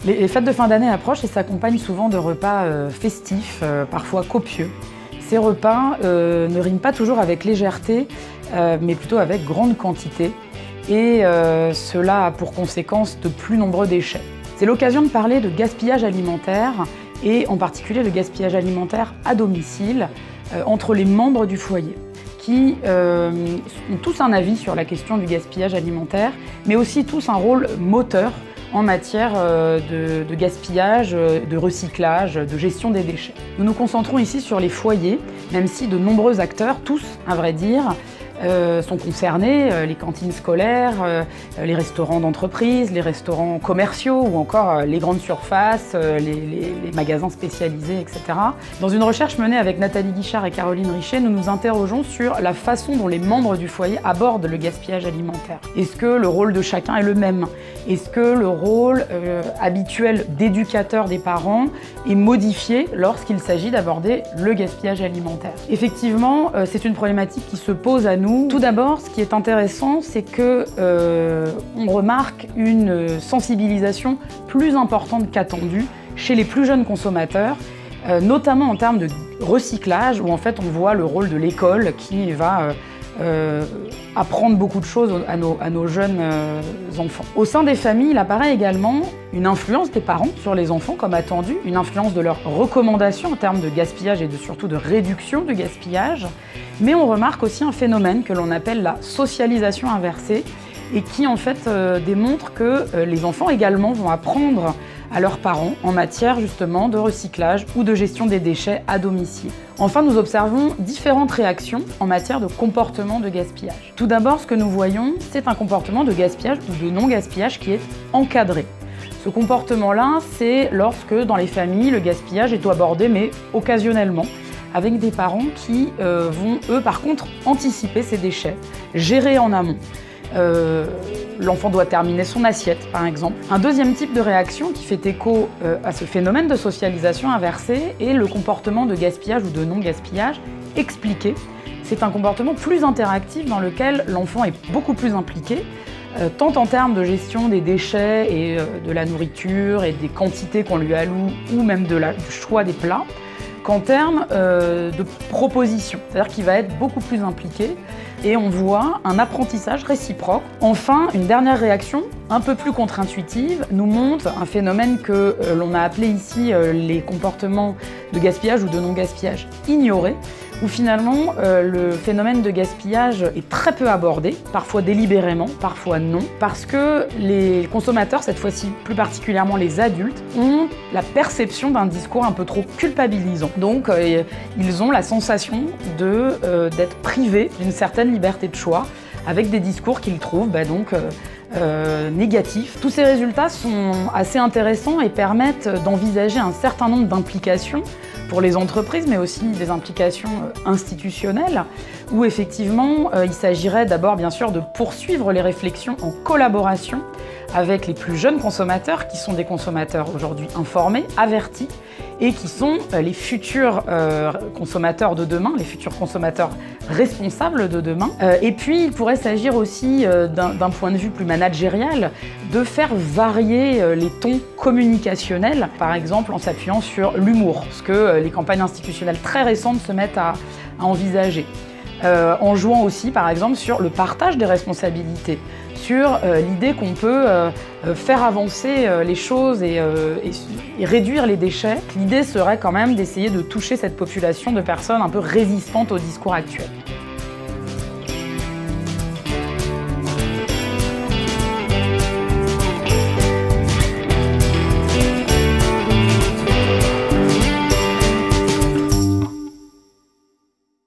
Les fêtes de fin d'année approchent et s'accompagnent souvent de repas festifs, parfois copieux. Ces repas ne riment pas toujours avec légèreté, mais plutôt avec grande quantité. Et cela a pour conséquence de plus nombreux déchets. C'est l'occasion de parler de gaspillage alimentaire, et en particulier le gaspillage alimentaire à domicile, entre les membres du foyer, qui ont tous un avis sur la question du gaspillage alimentaire, mais aussi tous un rôle moteur en matière de gaspillage, de recyclage, de gestion des déchets. Nous nous concentrons ici sur les foyers, même si de nombreux acteurs, tous à vrai dire, sont concernés, les cantines scolaires, les restaurants d'entreprise, les restaurants commerciaux ou encore les grandes surfaces, les magasins spécialisés, etc. Dans une recherche menée avec Nathalie Guichard et Caroline Richet, nous nous interrogeons sur la façon dont les membres du foyer abordent le gaspillage alimentaire. Est-ce que le rôle de chacun est le même? Est-ce que le rôle habituel d'éducateur des parents est modifié lorsqu'il s'agit d'aborder le gaspillage alimentaire? Effectivement, c'est une problématique qui se pose à nous. Tout d'abord, ce qui est intéressant, c'est que on remarque une sensibilisation plus importante qu'attendue chez les plus jeunes consommateurs, notamment en termes de recyclage, où en fait on voit le rôle de l'école qui va apprendre beaucoup de choses à nos jeunes enfants. Au sein des familles, il apparaît également une influence des parents sur les enfants, comme attendu, une influence de leurs recommandations en termes de gaspillage et surtout de réduction du gaspillage. Mais on remarque aussi un phénomène que l'on appelle la socialisation inversée et qui en fait démontre que les enfants également vont apprendre à leurs parents en matière justement de recyclage ou de gestion des déchets à domicile. Enfin, nous observons différentes réactions en matière de comportement de gaspillage. Tout d'abord, ce que nous voyons, c'est un comportement de gaspillage ou de non-gaspillage qui est encadré. Ce comportement-là, c'est lorsque dans les familles, le gaspillage est abordé, mais occasionnellement, avec des parents qui vont, eux, par contre, anticiper ces déchets, gérer en amont. L'enfant doit terminer son assiette, par exemple. Un deuxième type de réaction qui fait écho à ce phénomène de socialisation inversée est le comportement de gaspillage ou de non-gaspillage expliqué. C'est un comportement plus interactif dans lequel l'enfant est beaucoup plus impliqué, tant en termes de gestion des déchets et de la nourriture et des quantités qu'on lui alloue ou même du choix des plats, qu'en termes de proposition. C'est-à-dire qu'il va être beaucoup plus impliqué et on voit un apprentissage réciproque. Enfin, une dernière réaction, un peu plus contre-intuitive, nous montre un phénomène que l'on a appelé ici les comportements de gaspillage ou de non-gaspillage ignorés, où finalement le phénomène de gaspillage est très peu abordé, parfois délibérément, parfois non, parce que les consommateurs, cette fois-ci plus particulièrement les adultes, ont la perception d'un discours un peu trop culpabilisant. Donc ils ont la sensation d'être privés d'une certaine liberté de choix, avec des discours qu'ils trouvent négatifs. Tous ces résultats sont assez intéressants et permettent d'envisager un certain nombre d'implications pour les entreprises, mais aussi des implications institutionnelles, où effectivement il s'agirait d'abord bien sûr de poursuivre les réflexions en collaboration avec les plus jeunes consommateurs, qui sont des consommateurs aujourd'hui informés, avertis, et qui sont les futurs consommateurs de demain, les futurs consommateurs responsables de demain. Et puis, il pourrait s'agir aussi, d'un point de vue plus managérial, de faire varier les tons communicationnels, par exemple en s'appuyant sur l'humour, ce que les campagnes institutionnelles très récentes se mettent à envisager. En jouant aussi, par exemple, sur le partage des responsabilités, sur l'idée qu'on peut faire avancer les choses et réduire les déchets. L'idée serait quand même d'essayer de toucher cette population de personnes un peu résistantes au discours actuel.